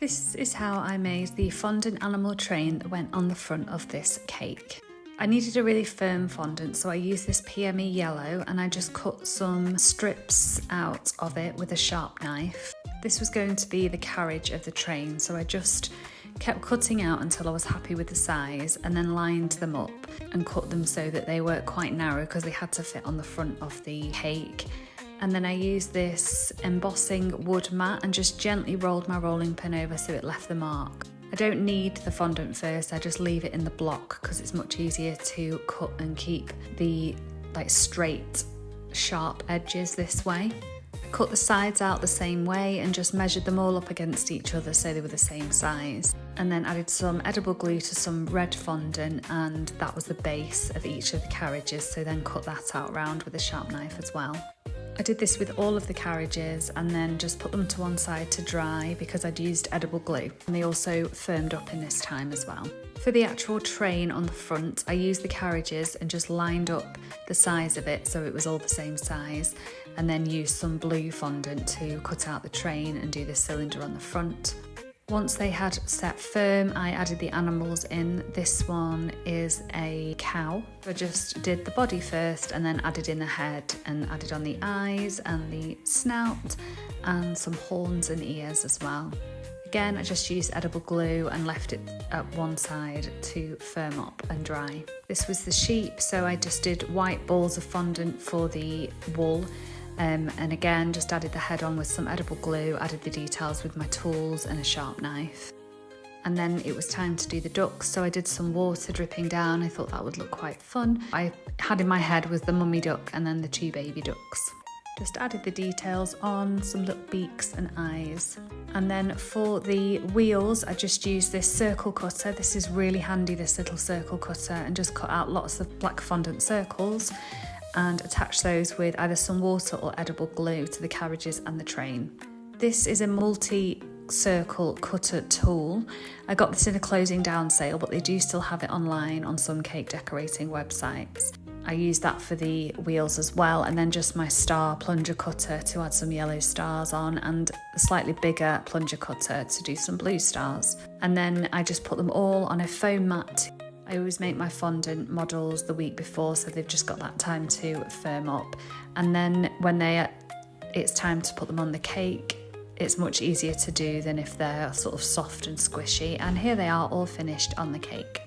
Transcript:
This is how I made the fondant animal train that went on the front of this cake. I needed a really firm fondant, so I used this PME yellow and I just cut some strips out of it with a sharp knife. This was going to be the carriage of the train, so I just kept cutting out until I was happy with the size and then lined them up and cut them so that they were quite narrow because they had to fit on the front of the cake. And then I used this embossing wood mat and just gently rolled my rolling pin over so it left the mark. I don't need the fondant first, I just leave it in the block because it's much easier to cut and keep the straight, sharp edges this way. I cut the sides out the same way and just measured them all up against each other so they were the same size. And then added some edible glue to some red fondant, and that was the base of each of the carriages, so then cut that out round with a sharp knife as well. I did this with all of the carriages and then just put them to one side to dry because I'd used edible glue, and they also firmed up in this time as well. For the actual train on the front, I used the carriages and just lined up the size of it so it was all the same size, and then used some blue fondant to cut out the train and do the cylinder on the front. Once they had set firm, I added the animals in. This one is a cow. I just did the body first and then added in the head and added on the eyes and the snout and some horns and ears as well. Again, I just used edible glue and left it at one side to firm up and dry. This was the sheep, so I just did white balls of fondant for the wool. And again, just added the head on with some edible glue, added the details with my tools and a sharp knife. And then it was time to do the ducks, so I did some water dripping down. I thought that would look quite fun. I had in my head was the mummy duck and then the two baby ducks. Just added the details on, some little beaks and eyes. And then for the wheels, I just used this circle cutter. This is really handy, this little circle cutter, and just cut out lots of black fondant circles and attach those with either some water or edible glue to the carriages and the train. This is a multi-circle cutter tool. I got this in a closing down sale, but they do still have it online on some cake decorating websites. I used that for the wheels as well, and then just my star plunger cutter to add some yellow stars on, and a slightly bigger plunger cutter to do some blue stars. And then I just put them all on a foam mat. I always make my fondant models the week before, so they've just got that time to firm up. And then when it's time to put them on the cake, it's much easier to do than if they're sort of soft and squishy. And here they are all finished on the cake.